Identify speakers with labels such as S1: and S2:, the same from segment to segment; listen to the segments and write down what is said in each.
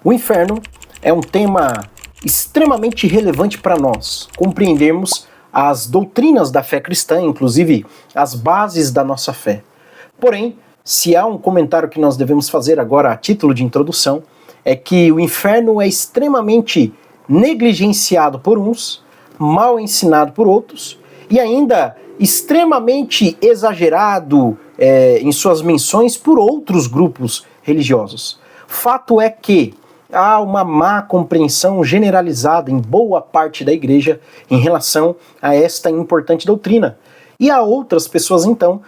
S1: O inferno é um tema extremamente relevante para nós compreendermos as doutrinas da fé cristã, inclusive as bases da nossa fé. Porém, se há um comentário que nós devemos fazer agora a título de introdução, é que o inferno é extremamente negligenciado por uns, mal ensinado por outros, e ainda extremamente exagerado em suas menções por outros grupos religiosos. Fato é que há uma má compreensão generalizada em boa parte da igreja em relação a esta importante doutrina. E há outras pessoas, então,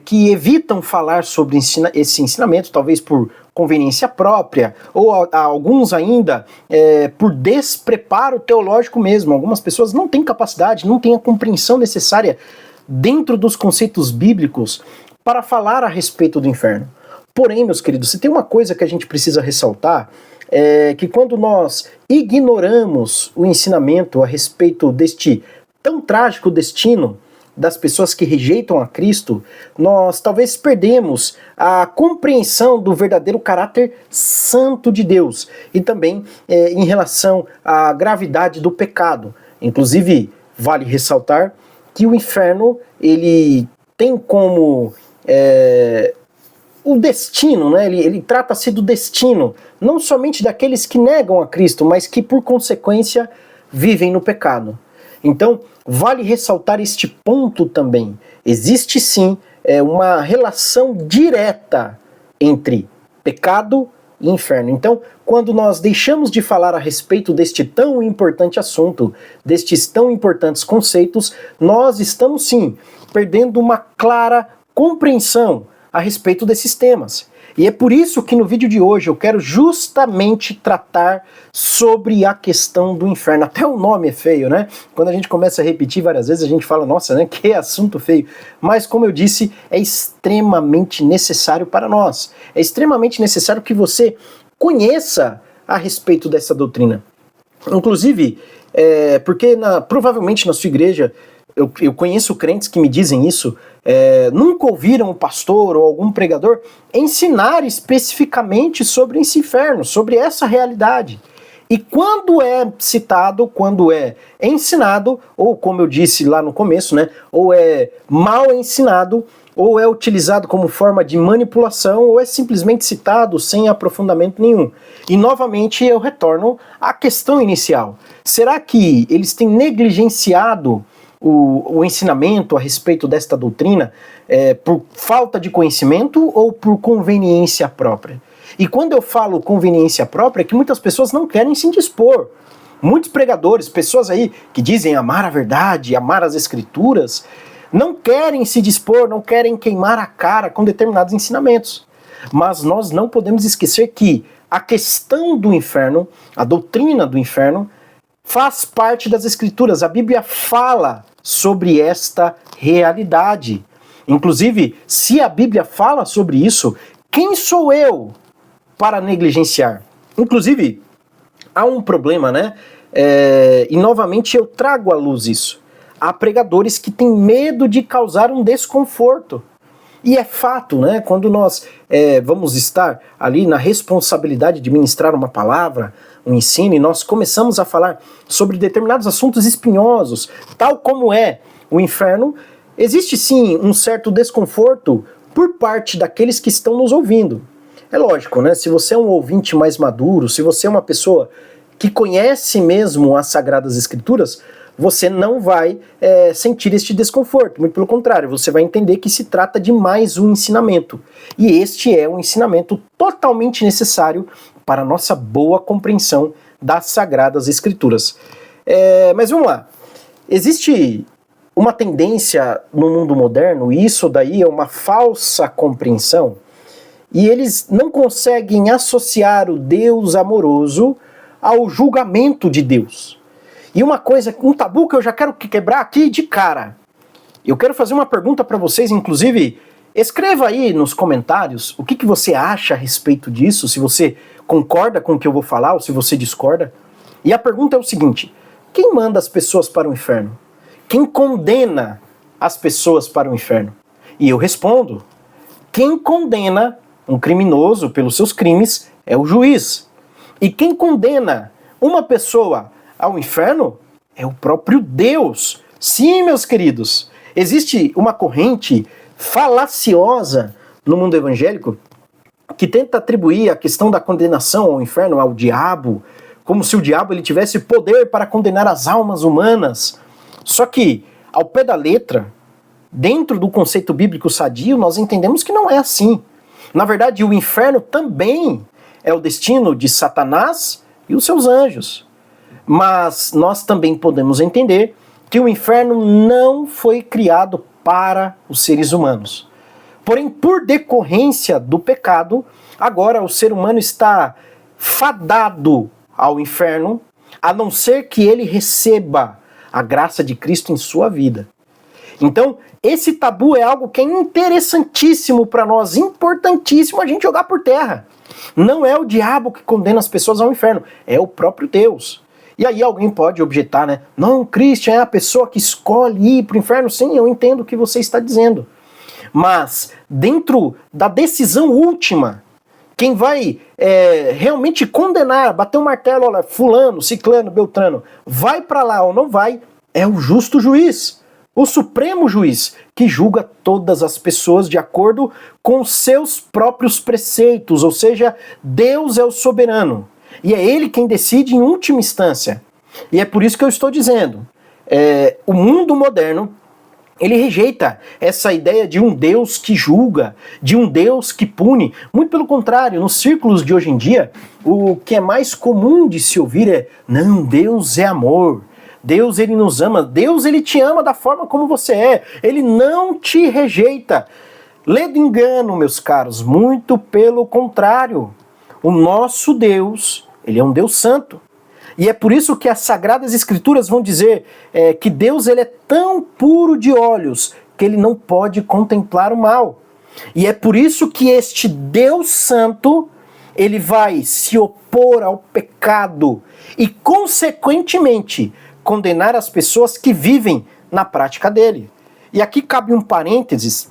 S1: que evitam falar sobre esse ensinamento, talvez por conveniência própria, ou alguns ainda por despreparo teológico mesmo. Algumas pessoas não têm capacidade, não têm a compreensão necessária dentro dos conceitos bíblicos para falar a respeito do inferno. Porém, meus queridos, se tem uma coisa que a gente precisa ressaltar, é que quando nós ignoramos o ensinamento a respeito deste tão trágico destino das pessoas que rejeitam a Cristo, nós talvez perdemos a compreensão do verdadeiro caráter santo de Deus e também em relação à gravidade do pecado. Inclusive, vale ressaltar que o inferno ele tem como o destino, né? Ele trata-se do destino, não somente daqueles que negam a Cristo, mas que por consequência vivem no pecado. Então, vale ressaltar este ponto também. Existe sim uma relação direta entre pecado e inferno. Então, quando nós deixamos de falar a respeito deste tão importante assunto, destes tão importantes conceitos, nós estamos sim perdendo uma clara compreensão a respeito desses temas. E é por isso que no vídeo de hoje eu quero justamente tratar sobre a questão do inferno. Até o nome é feio, né? Quando a gente começa a repetir várias vezes, a gente fala, nossa, né? Que assunto feio. Mas, como eu disse, é extremamente necessário para nós. É extremamente necessário que você conheça a respeito dessa doutrina. Inclusive, porque provavelmente na sua igreja, eu conheço crentes que me dizem isso, nunca ouviram um pastor ou algum pregador ensinar especificamente sobre esse inferno, sobre essa realidade. E quando é citado, quando é ensinado, ou como eu disse lá no começo, né, ou é mal ensinado, ou é utilizado como forma de manipulação, ou é simplesmente citado sem aprofundamento nenhum. E novamente eu retorno à questão inicial. Será que eles têm negligenciado o ensinamento a respeito desta doutrina por falta de conhecimento ou por conveniência própria? E quando eu falo conveniência própria, é que muitas pessoas não querem se indispor. Muitos pregadores, pessoas aí que dizem amar a verdade, amar as escrituras, não querem se dispor, não querem queimar a cara com determinados ensinamentos. Mas nós não podemos esquecer que a questão do inferno, a doutrina do inferno, faz parte das escrituras. A Bíblia fala sobre esta realidade. Inclusive, se a Bíblia fala sobre isso, quem sou eu para negligenciar? Inclusive, há um problema, né? E novamente eu trago à luz isso. Há pregadores que têm medo de causar um desconforto. E é fato, né? Quando nós vamos estar ali na responsabilidade de ministrar uma palavra, um ensino, e nós começamos a falar sobre determinados assuntos espinhosos, tal como é o inferno, existe sim um certo desconforto por parte daqueles que estão nos ouvindo. É lógico, né? Se você é um ouvinte mais maduro, se você é uma pessoa que conhece mesmo as Sagradas Escrituras, você não vai sentir este desconforto. Muito pelo contrário, você vai entender que se trata de mais um ensinamento. E este é um ensinamento totalmente necessário para a nossa boa compreensão das Sagradas Escrituras. Mas vamos lá. Existe uma tendência no mundo moderno, e isso daí é uma falsa compreensão, e eles não conseguem associar o Deus amoroso ao julgamento de Deus. E uma coisa, um tabu que eu já quero quebrar aqui de cara. Eu quero fazer uma pergunta para vocês, inclusive, escreva aí nos comentários o que você acha a respeito disso, se você concorda com o que eu vou falar ou se você discorda. E a pergunta é o seguinte: quem manda as pessoas para o inferno? Quem condena as pessoas para o inferno? E eu respondo: quem condena um criminoso pelos seus crimes é o juiz. E quem condena uma pessoa ao inferno é o próprio Deus. Sim, meus queridos, existe uma corrente falaciosa no mundo evangélico que tenta atribuir a questão da condenação ao inferno ao diabo, como se o diabo ele tivesse poder para condenar as almas humanas. Só que, ao pé da letra, dentro do conceito bíblico sadio, nós entendemos que não é assim. Na verdade, o inferno também é o destino de Satanás e os seus anjos. Mas nós também podemos entender que o inferno não foi criado para os seres humanos. Porém, por decorrência do pecado, agora o ser humano está fadado ao inferno, a não ser que ele receba a graça de Cristo em sua vida. Então, esse tabu é algo que é interessantíssimo para nós, importantíssimo a gente jogar por terra. Não é o diabo que condena as pessoas ao inferno, é o próprio Deus. E aí alguém pode objetar, né? Não, Christian é a pessoa que escolhe ir para o inferno. Sim, eu entendo o que você está dizendo. Mas, dentro da decisão última, quem vai realmente condenar, bater um martelo, olha, fulano, ciclano, beltrano, vai para lá ou não vai, é o justo juiz, o supremo juiz, que julga todas as pessoas de acordo com seus próprios preceitos, ou seja, Deus é o soberano. E é ele quem decide em última instância. E é por isso que eu estou dizendo, o mundo moderno, ele rejeita essa ideia de um Deus que julga, de um Deus que pune. Muito pelo contrário, nos círculos de hoje em dia, o que é mais comum de se ouvir é: não, Deus é amor, Deus ele nos ama, Deus ele te ama da forma como você é, ele não te rejeita. Lê do engano, meus caros, muito pelo contrário. O nosso Deus, ele é um Deus santo. E é por isso que as Sagradas Escrituras vão dizer que Deus ele é tão puro de olhos que ele não pode contemplar o mal. E é por isso que este Deus Santo, ele vai se opor ao pecado e, consequentemente, condenar as pessoas que vivem na prática dele. E aqui cabe um parênteses,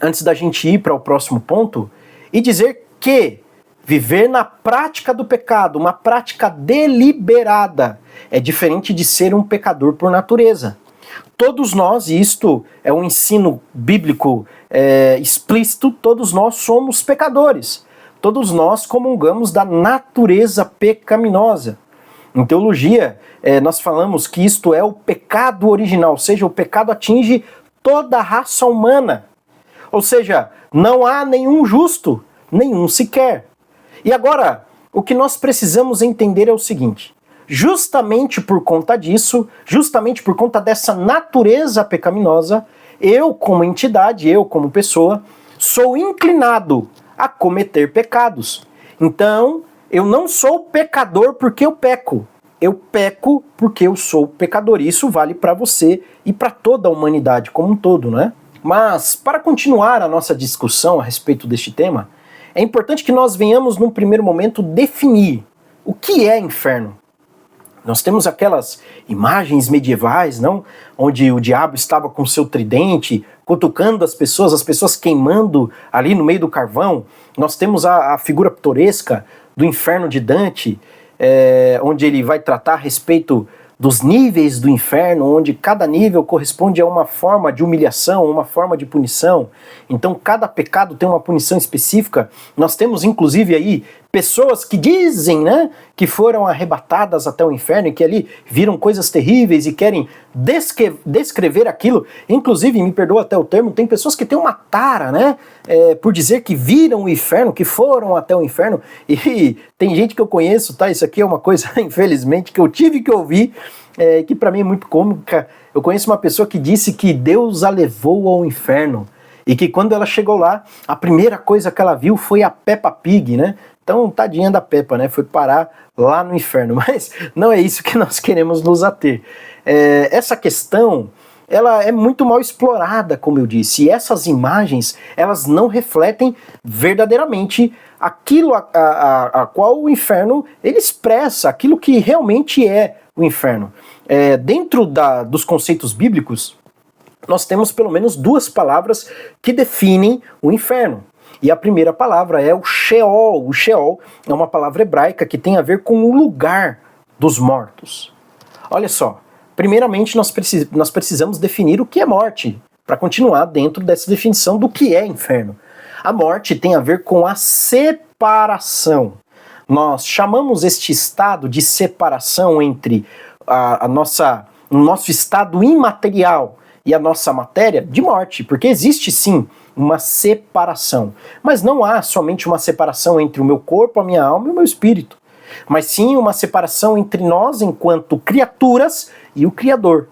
S1: antes da gente ir para o próximo ponto, e dizer que viver na prática do pecado, uma prática deliberada, é diferente de ser um pecador por natureza. Todos nós, e isto é um ensino bíblico explícito, todos nós somos pecadores. Todos nós comungamos da natureza pecaminosa. Em teologia, nós falamos que isto é o pecado original, ou seja, o pecado atinge toda a raça humana. Ou seja, não há nenhum justo, nenhum sequer. E agora, o que nós precisamos entender é o seguinte: justamente por conta disso, justamente por conta dessa natureza pecaminosa, eu como entidade, eu como pessoa, sou inclinado a cometer pecados. Então, eu não sou pecador porque eu peco. Eu peco porque eu sou pecador. E isso vale para você e para toda a humanidade como um todo, não é? Mas, para continuar a nossa discussão a respeito deste tema, é importante que nós venhamos, num primeiro momento, definir o que é inferno. Nós temos aquelas imagens medievais, não? Onde o diabo estava com seu tridente, cutucando as pessoas queimando ali no meio do carvão. Nós temos a figura pitoresca do inferno de Dante, onde ele vai tratar a respeito dos níveis do inferno, onde cada nível corresponde a uma forma de humilhação, uma forma de punição. Então cada pecado tem uma punição específica. Nós temos inclusive aí pessoas que dizem, né, que foram arrebatadas até o inferno e que ali viram coisas terríveis e querem descrever aquilo. Inclusive, me perdoa até o termo, tem pessoas que têm uma tara, né, por dizer que viram o inferno, que foram até o inferno. E tem gente que eu conheço, tá? Isso aqui é uma coisa, infelizmente, que eu tive que ouvir, que para mim é muito cômica. Eu conheço uma pessoa que disse que Deus a levou ao inferno e que quando ela chegou lá, a primeira coisa que ela viu foi a Peppa Pig, né? Então, tadinha da Peppa, né? Foi parar lá no inferno. Mas não é isso que nós queremos nos ater. Essa questão, ela é muito mal explorada, como eu disse. E essas imagens, elas não refletem verdadeiramente aquilo a qual o inferno ele expressa, aquilo que realmente é o inferno. Dentro dos conceitos bíblicos, nós temos pelo menos duas palavras que definem o inferno. E a primeira palavra é o Sheol. O Sheol é uma palavra hebraica que tem a ver com o lugar dos mortos. Olha só, primeiramente nós precisamos definir o que é morte, para continuar dentro dessa definição do que é inferno. A morte tem a ver com a separação. Nós chamamos este estado de separação entre o nosso estado imaterial e a nossa matéria de morte, porque existe sim uma separação. Mas não há somente uma separação entre o meu corpo, a minha alma e o meu espírito, mas sim uma separação entre nós enquanto criaturas e o Criador.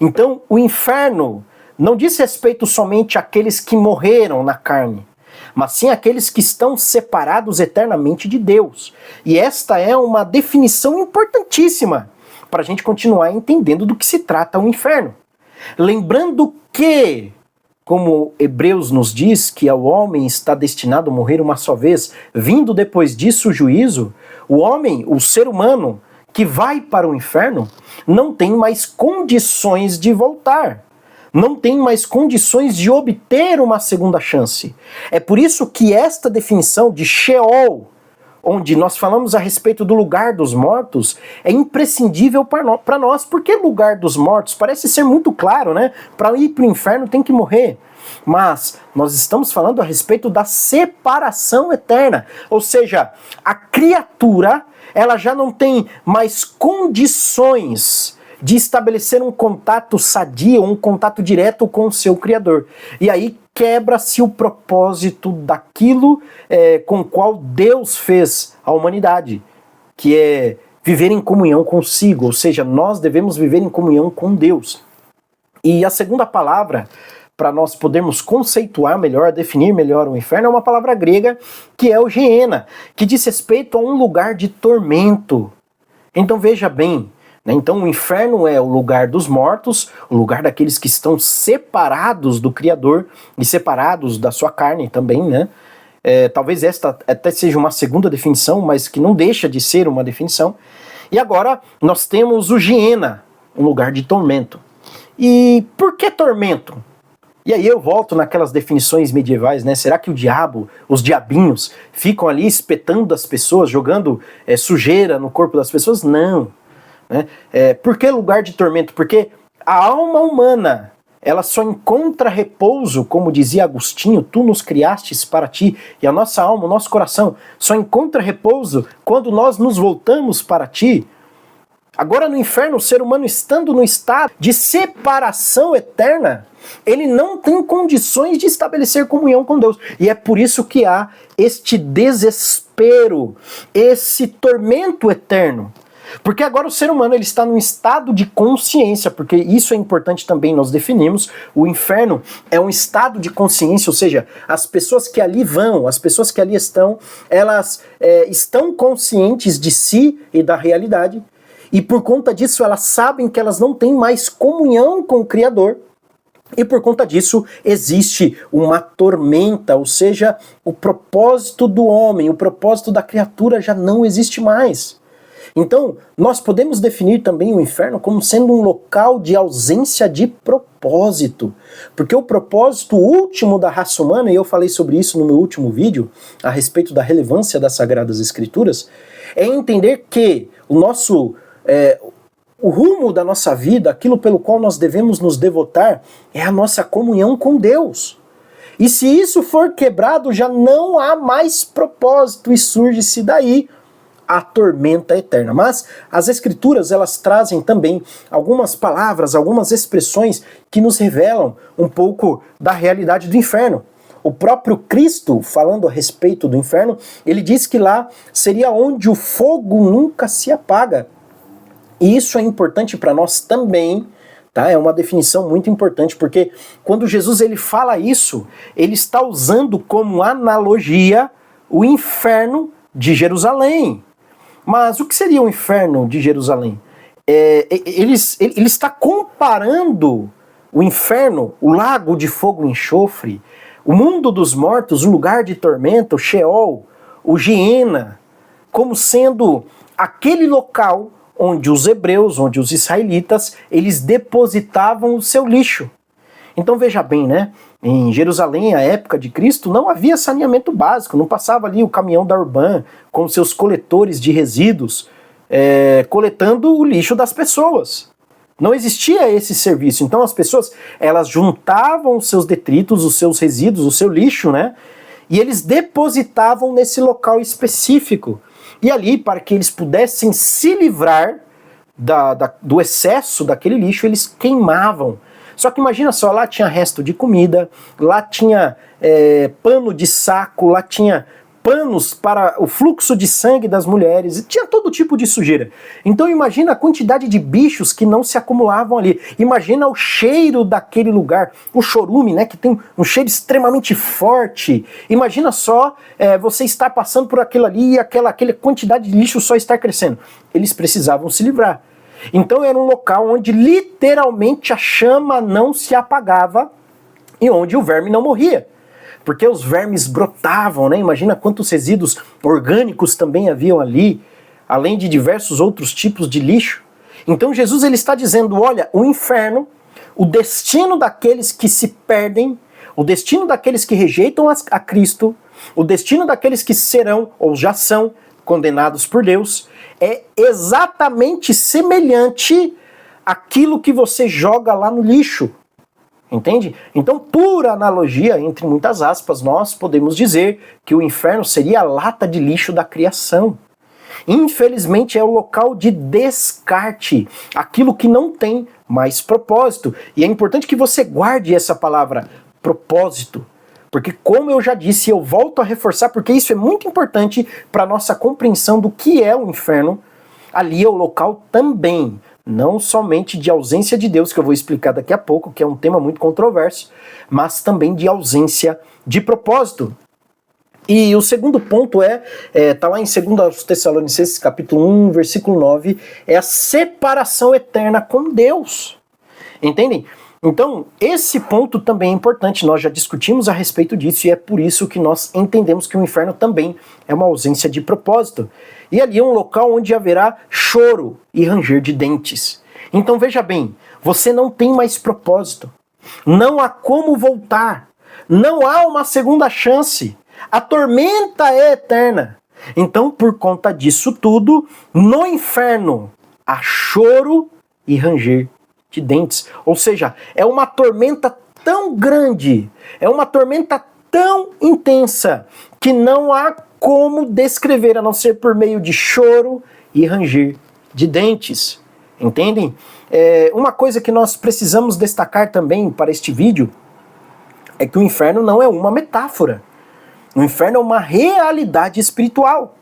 S1: Então, o inferno não diz respeito somente àqueles que morreram na carne, mas sim àqueles que estão separados eternamente de Deus. E esta é uma definição importantíssima para a gente continuar entendendo do que se trata o inferno. Lembrando que, como Hebreus nos diz, que o homem está destinado a morrer uma só vez, vindo depois disso o juízo, o homem, o ser humano, que vai para o inferno, não tem mais condições de voltar. Não tem mais condições de obter uma segunda chance. É por isso que esta definição de Sheol, onde nós falamos a respeito do lugar dos mortos, é imprescindível para nós. Porque lugar dos mortos parece ser muito claro, né? Para ir para o inferno tem que morrer. Mas nós estamos falando a respeito da separação eterna. Ou seja, a criatura, ela já não tem mais condições de estabelecer um contato sadio, um contato direto com o seu Criador. E aí quebra-se o propósito daquilo com o qual Deus fez a humanidade, que é viver em comunhão consigo, ou seja, nós devemos viver em comunhão com Deus. E a segunda palavra, para nós podermos conceituar melhor, definir melhor o inferno, é uma palavra grega, que é o Geena, que diz respeito a um lugar de tormento. Então veja bem, então o inferno é o lugar dos mortos, o lugar daqueles que estão separados do Criador e separados da sua carne também, né? Talvez esta até seja uma segunda definição, mas que não deixa de ser uma definição. E agora nós temos o Geena, um lugar de tormento. E por que tormento? E aí eu volto naquelas definições medievais, né? Será que o diabo, os diabinhos, ficam ali espetando as pessoas, jogando sujeira no corpo das pessoas? Não. Né? Por que lugar de tormento? Porque a alma humana, ela só encontra repouso, como dizia Agostinho, tu nos criastes para ti, e a nossa alma, o nosso coração, só encontra repouso quando nós nos voltamos para ti. Agora no inferno, o ser humano estando no estado de separação eterna, ele não tem condições de estabelecer comunhão com Deus. E é por isso que há este desespero, esse tormento eterno. Porque agora o ser humano ele está num estado de consciência, porque isso é importante também nós definimos, o inferno é um estado de consciência, ou seja, as pessoas que ali vão, as pessoas que ali estão, elas estão conscientes de si e da realidade, e por conta disso elas sabem que elas não têm mais comunhão com o Criador, e por conta disso existe uma tormenta, ou seja, o propósito do homem, o propósito da criatura já não existe mais. Então, nós podemos definir também o inferno como sendo um local de ausência de propósito. Porque o propósito último da raça humana, e eu falei sobre isso no meu último vídeo, a respeito da relevância das Sagradas Escrituras, é entender que o rumo da nossa vida, aquilo pelo qual nós devemos nos devotar, é a nossa comunhão com Deus. E se isso for quebrado, já não há mais propósito e surge-se daí a tormenta eterna. Mas as Escrituras, elas trazem também algumas palavras, algumas expressões que nos revelam um pouco da realidade do inferno. O próprio Cristo, falando a respeito do inferno, ele diz que lá seria onde o fogo nunca se apaga. E isso é importante para nós também, tá? É uma definição muito importante, porque quando Jesus ele fala isso, ele está usando como analogia o inferno de Jerusalém. Mas o que seria o inferno de Jerusalém? Ele está comparando o inferno, o lago de fogo e enxofre, o mundo dos mortos, o lugar de tormento, o Sheol, o Geena, como sendo aquele local onde os hebreus, onde os israelitas, eles depositavam o seu lixo. Então veja bem, né? Em Jerusalém, à época de Cristo, não havia saneamento básico, não passava ali o caminhão da Urban com seus coletores de resíduos, coletando o lixo das pessoas. Não existia esse serviço. Então as pessoas, elas juntavam os seus detritos, os seus resíduos, o seu lixo, né? E eles depositavam nesse local específico. E ali, para que eles pudessem se livrar do excesso daquele lixo, eles queimavam. Só que imagina só, lá tinha resto de comida, lá tinha pano de saco, lá tinha panos para o fluxo de sangue das mulheres, tinha todo tipo de sujeira. Então imagina a quantidade de bichos que não se acumulavam ali. Imagina o cheiro daquele lugar, o chorume, né, que tem um cheiro extremamente forte. Imagina só você estar passando por aquilo ali e aquela quantidade de lixo só estar crescendo. Eles precisavam se livrar. Então era um local onde literalmente a chama não se apagava e onde o verme não morria. Porque os vermes brotavam, né? Imagina quantos resíduos orgânicos também haviam ali, além de diversos outros tipos de lixo. Então Jesus ele está dizendo, olha, o inferno, o destino daqueles que se perdem, o destino daqueles que rejeitam a Cristo, o destino daqueles que serão ou já são condenados por Deus, é exatamente semelhante àquilo que você joga lá no lixo. Entende? Então, por analogia, entre muitas aspas, nós podemos dizer que o inferno seria a lata de lixo da criação. Infelizmente, é o local de descarte, aquilo que não tem mais propósito. E é importante que você guarde essa palavra, propósito. Porque, como eu já disse, eu volto a reforçar, porque isso é muito importante para a nossa compreensão do que é o inferno. Ali é o local também, não somente de ausência de Deus, que eu vou explicar daqui a pouco, que é um tema muito controverso, mas também de ausência de propósito. E o segundo ponto tá lá em 2 Tessalonicenses capítulo 1, versículo 9, é a separação eterna com Deus. Entendem? Então, esse ponto também é importante, nós já discutimos a respeito disso e é por isso que nós entendemos que o inferno também é uma ausência de propósito. E ali é um local onde haverá choro e ranger de dentes. Então veja bem, você não tem mais propósito, não há como voltar, não há uma segunda chance, a tormenta é eterna. Então, por conta disso tudo, no inferno há choro e ranger de dentes. Ou seja, é uma tormenta tão grande, é uma tormenta tão intensa, que não há como descrever, a não ser por meio de choro e ranger de dentes. Entendem? Uma coisa que nós precisamos destacar também para este vídeo é que o inferno não é uma metáfora. O inferno é uma realidade espiritual.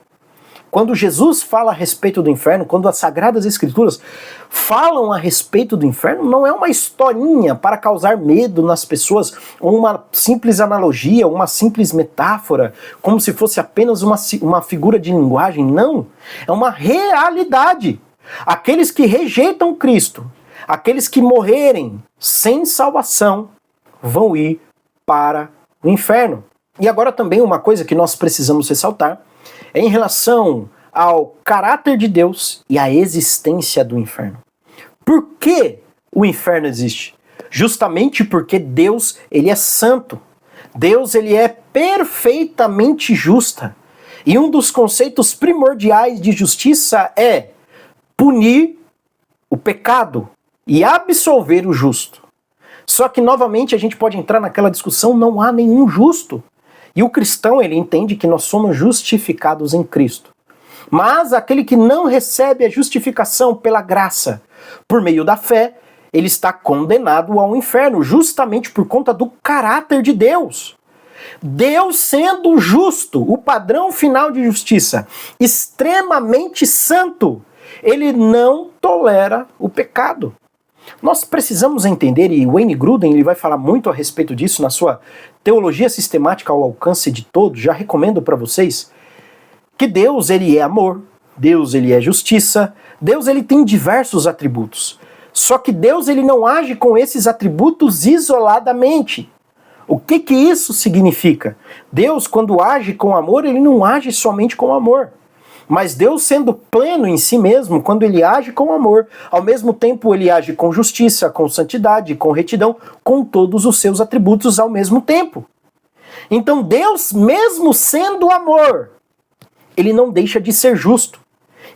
S1: Quando Jesus fala a respeito do inferno, quando as Sagradas Escrituras falam a respeito do inferno, não é uma historinha para causar medo nas pessoas, ou uma simples analogia, uma simples metáfora, como se fosse apenas uma figura de linguagem. Não, é uma realidade. Aqueles que rejeitam Cristo, aqueles que morrerem sem salvação, vão ir para o inferno. E agora também uma coisa que nós precisamos ressaltar, é em relação ao caráter de Deus e à existência do inferno. Por que o inferno existe? Justamente porque Deus, ele é santo. Deus, ele é perfeitamente justa. E um dos conceitos primordiais de justiça é punir o pecado e absolver o justo. Só que, novamente, a gente pode entrar naquela discussão, não há nenhum justo. E o cristão, ele entende que nós somos justificados em Cristo. Mas aquele que não recebe a justificação pela graça, por meio da fé, ele está condenado ao inferno, justamente por conta do caráter de Deus. Deus sendo justo, o padrão final de justiça, extremamente santo, ele não tolera o pecado. Nós precisamos entender, e Wayne Grudem ele vai falar muito a respeito disso na sua Teologia Sistemática ao Alcance de Todos, já recomendo para vocês, que Deus ele é amor, Deus ele é justiça, Deus ele tem diversos atributos. Só que Deus ele não age com esses atributos isoladamente. O que isso significa? Deus, quando age com amor, ele não age somente com amor. Mas Deus sendo pleno em si mesmo, quando ele age com amor, ao mesmo tempo ele age com justiça, com santidade, com retidão, com todos os seus atributos ao mesmo tempo. Então Deus, mesmo sendo amor, ele não deixa de ser justo.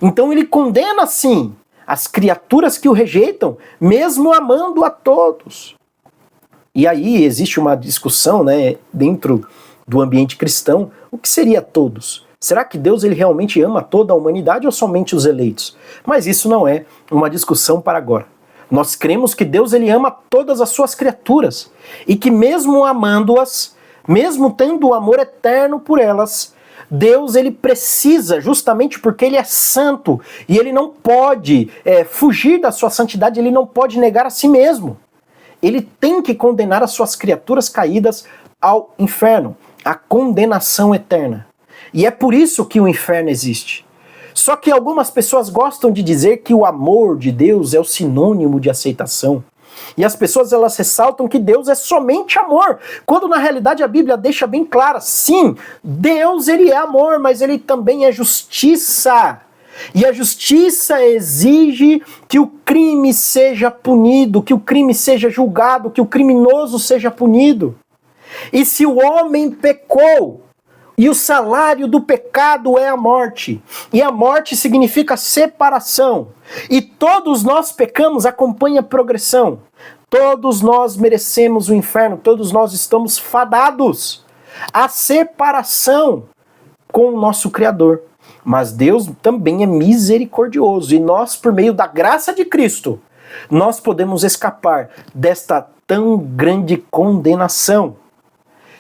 S1: Então ele condena sim as criaturas que o rejeitam, mesmo amando a todos. E aí existe uma discussão, né, dentro do ambiente cristão, o que seria todos? Será que Deus ele realmente ama toda a humanidade ou somente os eleitos? Mas isso não é uma discussão para agora. Nós cremos que Deus ele ama todas as suas criaturas e que mesmo amando-as, mesmo tendo o amor eterno por elas, Deus ele precisa, justamente porque ele é santo e ele não pode fugir da sua santidade, ele não pode negar a si mesmo. Ele tem que condenar as suas criaturas caídas ao inferno, à condenação eterna. E é por isso que o inferno existe. Só que algumas pessoas gostam de dizer que o amor de Deus é o sinônimo de aceitação. E as pessoas elas ressaltam que Deus é somente amor, quando na realidade a Bíblia deixa bem clara, sim, Deus ele é amor, mas ele também é justiça. E a justiça exige que o crime seja punido, que o crime seja julgado, que o criminoso seja punido. E se o homem pecou, e o salário do pecado é a morte. E a morte significa separação. E todos nós pecamos, acompanha a progressão. Todos nós merecemos o inferno, todos nós estamos fadados à separação com o nosso Criador. Mas Deus também é misericordioso. E nós, por meio da graça de Cristo, nós podemos escapar desta tão grande condenação.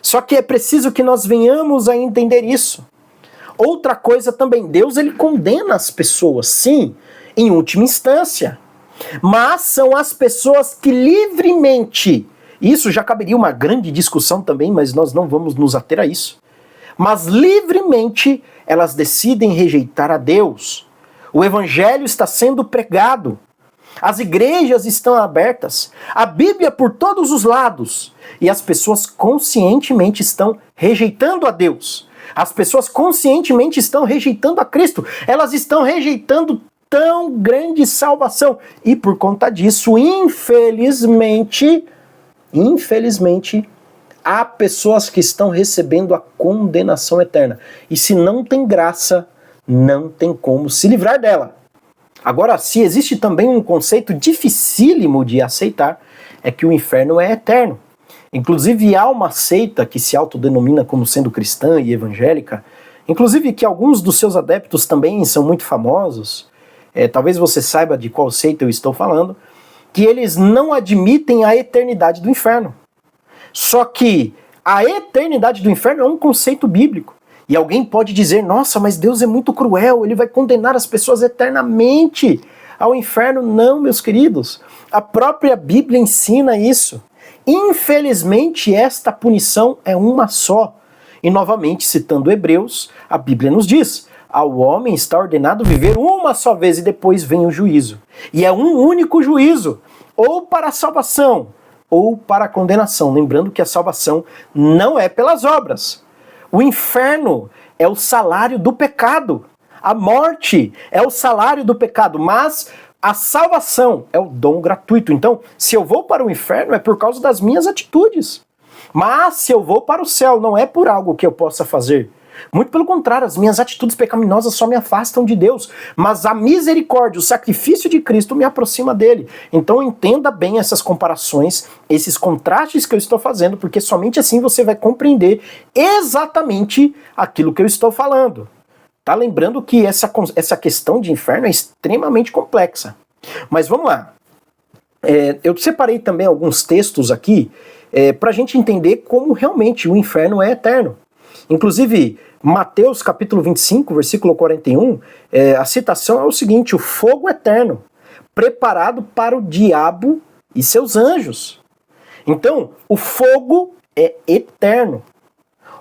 S1: Só que é preciso que nós venhamos a entender isso. Outra coisa também, Deus ele condena as pessoas, sim, em última instância. Mas são as pessoas que livremente, isso já caberia uma grande discussão também, mas nós não vamos nos ater a isso. Mas livremente elas decidem rejeitar a Deus. O evangelho está sendo pregado. As igrejas estão abertas, a Bíblia por todos os lados, e as pessoas conscientemente estão rejeitando a Deus. As pessoas conscientemente estão rejeitando a Cristo. Elas estão rejeitando tão grande salvação. E por conta disso, infelizmente, há pessoas que estão recebendo a condenação eterna. E se não tem graça, não tem como se livrar dela. Agora, se existe também um conceito dificílimo de aceitar, é que o inferno é eterno. Inclusive, há uma seita que se autodenomina como sendo cristã e evangélica, inclusive que alguns dos seus adeptos também são muito famosos, talvez você saiba de qual seita eu estou falando, que eles não admitem a eternidade do inferno. Só que a eternidade do inferno é um conceito bíblico. E alguém pode dizer, nossa, mas Deus é muito cruel, ele vai condenar as pessoas eternamente ao inferno. Não, meus queridos, a própria Bíblia ensina isso. Infelizmente, esta punição é uma só. E novamente, citando Hebreus, a Bíblia nos diz, ao homem está ordenado viver uma só vez e depois vem o juízo. E é um único juízo, ou para a salvação, ou para a condenação. Lembrando que a salvação não é pelas obras. O inferno é o salário do pecado. A morte é o salário do pecado, mas a salvação é o dom gratuito. Então, se eu vou para o inferno é por causa das minhas atitudes. Mas se eu vou para o céu não é por algo que eu possa fazer. Muito pelo contrário, as minhas atitudes pecaminosas só me afastam de Deus. Mas a misericórdia, o sacrifício de Cristo me aproxima dele. Então entenda bem essas comparações, esses contrastes que eu estou fazendo, porque somente assim você vai compreender exatamente aquilo que eu estou falando. Tá? Lembrando que essa questão de inferno é extremamente complexa. Mas vamos lá. Eu separei também alguns textos aqui para a gente entender como realmente o inferno é eterno. Inclusive, Mateus capítulo 25, versículo 41, a citação é o seguinte: o fogo eterno, preparado para o diabo e seus anjos. Então, o fogo é eterno.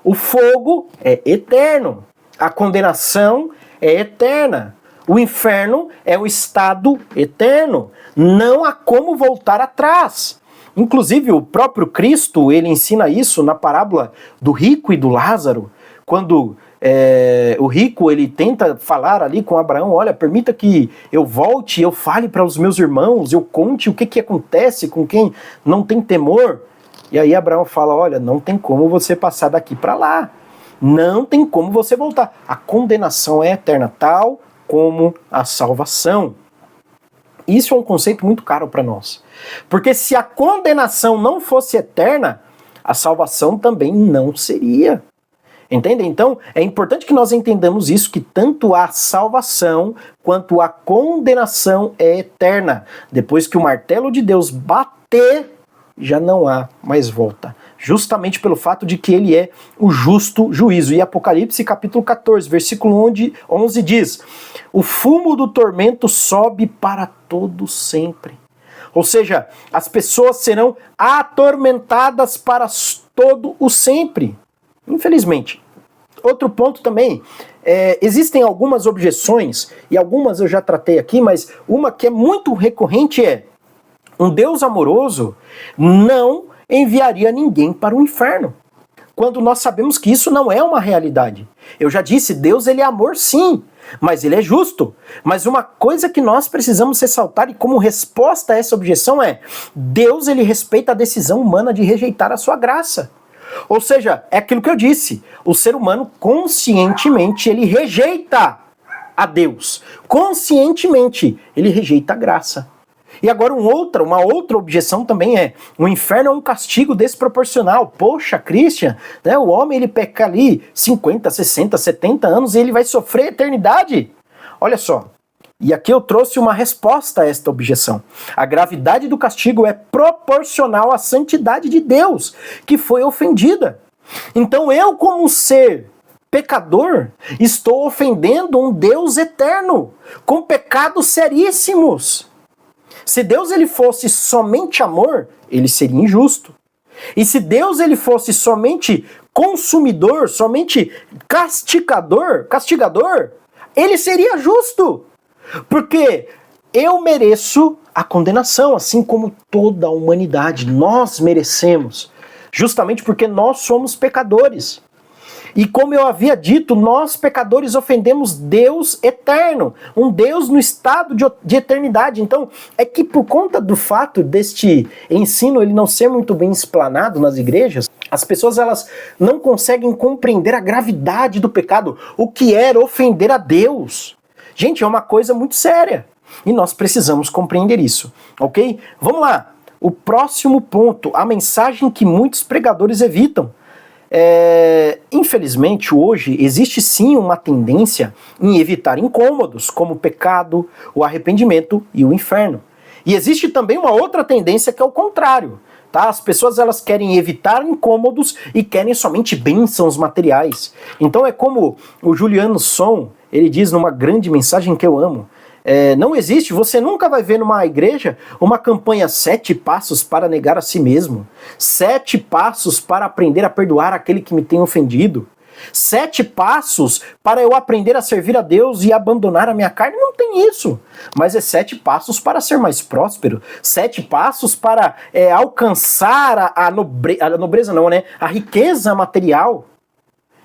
S1: O fogo é eterno. A condenação é eterna. O inferno é o estado eterno. Não há como voltar atrás. Inclusive, o próprio Cristo, ele ensina isso na parábola do rico e do Lázaro, quando o rico, ele tenta falar ali com Abraão, olha, permita que eu volte, eu fale para os meus irmãos, eu conte o que acontece com quem não tem temor. E aí Abraão fala, olha, não tem como você passar daqui para lá, não tem como você voltar. A condenação é eterna, tal como a salvação. Isso é um conceito muito caro para nós. Porque se a condenação não fosse eterna, a salvação também não seria. Entende? Então, é importante que nós entendamos isso, que tanto a salvação quanto a condenação é eterna. Depois que o martelo de Deus bater, já não há mais volta. Justamente pelo fato de que ele é o justo juízo. E Apocalipse capítulo 14, versículo 11 diz, o fumo do tormento sobe para todo sempre. Ou seja, as pessoas serão atormentadas para todo o sempre. Infelizmente. Outro ponto também, existem algumas objeções, e algumas eu já tratei aqui, mas uma que é muito recorrente é, um Deus amoroso não enviaria ninguém para o inferno, quando nós sabemos que isso não é uma realidade. Eu já disse, Deus ele é amor sim, mas ele é justo. Mas uma coisa que nós precisamos ressaltar, e como resposta a essa objeção é, Deus ele respeita a decisão humana de rejeitar a sua graça. Ou seja, é aquilo que eu disse, o ser humano conscientemente ele rejeita a Deus, conscientemente ele rejeita a graça. E agora uma outra objeção também é, o inferno é um castigo desproporcional. Poxa, Christian, né, o homem ele peca ali 50, 60, 70 anos e ele vai sofrer a eternidade. Olha só, e aqui eu trouxe uma resposta a esta objeção. A gravidade do castigo é proporcional à santidade de Deus, que foi ofendida. Então eu, como ser pecador, estou ofendendo um Deus eterno, com pecados seríssimos. Se Deus ele fosse somente amor, ele seria injusto. E se Deus ele fosse somente consumidor, somente castigador, ele seria justo. Porque eu mereço a condenação, assim como toda a humanidade. Nós merecemos, justamente porque nós somos pecadores. E como eu havia dito, nós pecadores ofendemos Deus eterno, um Deus no estado de eternidade. Então, é que por conta do fato deste ensino ele não ser muito bem explanado nas igrejas, as pessoas elas não conseguem compreender a gravidade do pecado, o que era ofender a Deus. Gente, é uma coisa muito séria e nós precisamos compreender isso, ok? Vamos lá, o próximo ponto, a mensagem que muitos pregadores evitam. Infelizmente, hoje, existe sim uma tendência em evitar incômodos, como o pecado, o arrependimento e o inferno. E existe também uma outra tendência que é o contrário. Tá? As pessoas elas querem evitar incômodos e querem somente bênçãos materiais. Então é como o Juliano Som, ele diz numa grande mensagem que eu amo, não existe, você nunca vai ver numa igreja uma campanha 7 passos para negar a si mesmo, 7 passos para aprender a perdoar aquele que me tem ofendido, 7 passos para eu aprender a servir a Deus e abandonar a minha carne. Não tem isso, mas é 7 passos para ser mais próspero, 7 passos para alcançar a nobreza não, né? A riqueza material.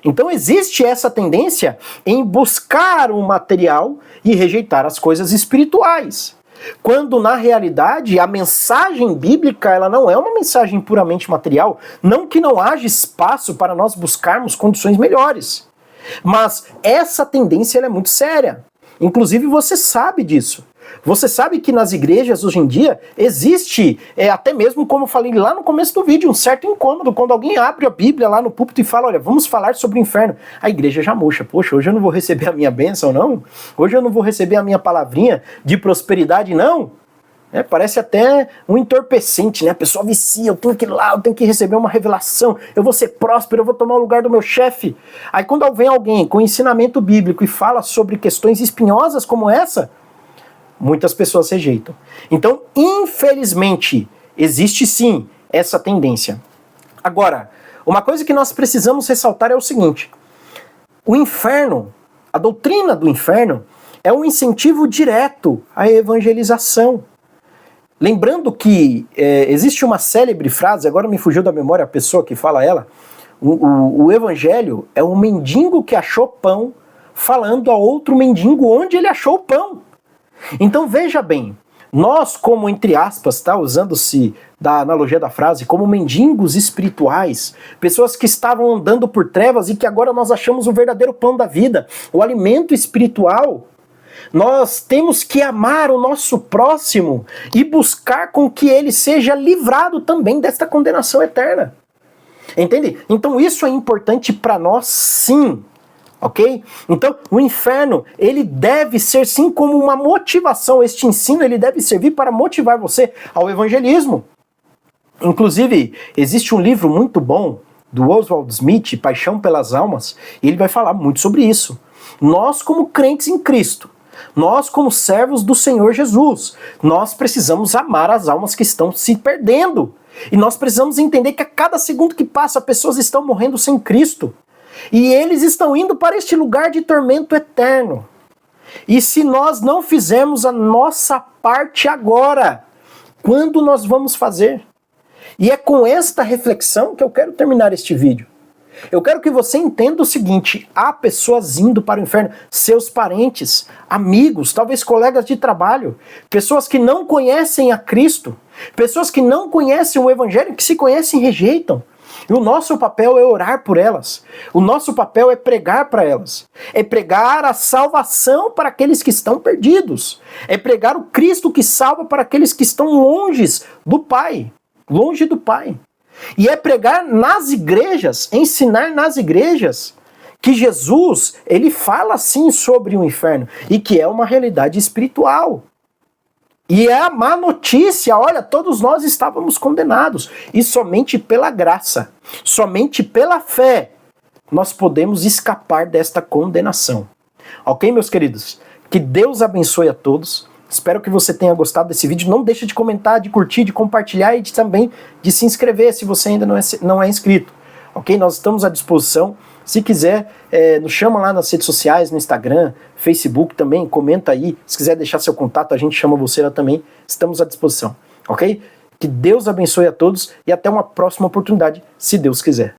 S1: Então existe essa tendência em buscar o material e rejeitar as coisas espirituais. Quando na realidade a mensagem bíblica ela não é uma mensagem puramente material, não que não haja espaço para nós buscarmos condições melhores. Mas essa tendência ela é muito séria. Inclusive você sabe disso. Você sabe que nas igrejas hoje em dia existe, até mesmo como eu falei lá no começo do vídeo, um certo incômodo quando alguém abre a Bíblia lá no púlpito e fala, olha, vamos falar sobre o inferno. A igreja já murcha, poxa, hoje eu não vou receber a minha bênção não? Hoje eu não vou receber a minha palavrinha de prosperidade não? Parece até um entorpecente, né? A pessoa vicia, eu tenho que ir lá, eu tenho que receber uma revelação, eu vou ser próspero, eu vou tomar o lugar do meu chefe. Aí quando vem alguém com ensinamento bíblico e fala sobre questões espinhosas como essa, muitas pessoas rejeitam. Então, infelizmente, existe sim essa tendência. Agora, uma coisa que nós precisamos ressaltar é o seguinte, o inferno, a doutrina do inferno, é um incentivo direto à evangelização. Lembrando que existe uma célebre frase, agora me fugiu da memória a pessoa que fala ela, O evangelho é um mendigo que achou pão falando a outro mendigo onde ele achou o pão. Então veja bem, nós como, entre aspas, tá, usando-se da analogia da frase, como mendigos espirituais, pessoas que estavam andando por trevas e que agora nós achamos o verdadeiro pão da vida, o alimento espiritual, nós temos que amar o nosso próximo e buscar com que ele seja livrado também desta condenação eterna. Entende? Então isso é importante para nós, sim. Ok? Então, o inferno, ele deve ser sim como uma motivação, este ensino, ele deve servir para motivar você ao evangelismo. Inclusive, existe um livro muito bom do Oswald Smith, Paixão pelas Almas, e ele vai falar muito sobre isso. Nós, como crentes em Cristo, nós, como servos do Senhor Jesus, nós precisamos amar as almas que estão se perdendo. E nós precisamos entender que a cada segundo que passa, pessoas estão morrendo sem Cristo. E eles estão indo para este lugar de tormento eterno. E se nós não fizermos a nossa parte agora, quando nós vamos fazer? E é com esta reflexão que eu quero terminar este vídeo. Eu quero que você entenda o seguinte: há pessoas indo para o inferno, seus parentes, amigos, talvez colegas de trabalho, pessoas que não conhecem a Cristo, pessoas que não conhecem o Evangelho, que se conhecem e rejeitam. E o nosso papel é orar por elas. O nosso papel é pregar para elas. É pregar a salvação para aqueles que estão perdidos. É pregar o Cristo que salva para aqueles que estão longe do Pai. Longe do Pai. E é pregar nas igrejas, ensinar nas igrejas que Jesus, ele fala sim sobre o inferno e que é uma realidade espiritual. E é a má notícia, olha, todos nós estávamos condenados. E somente pela graça, somente pela fé, nós podemos escapar desta condenação. Ok, meus queridos? Que Deus abençoe a todos. Espero que você tenha gostado desse vídeo. Não deixe de comentar, de curtir, de compartilhar e também de se inscrever se você ainda não é inscrito. Ok? Nós estamos à disposição. Se quiser, nos chama lá nas redes sociais, no Instagram, Facebook também, comenta aí. Se quiser deixar seu contato, a gente chama você lá também. Estamos à disposição, ok? Que Deus abençoe a todos e até uma próxima oportunidade, se Deus quiser.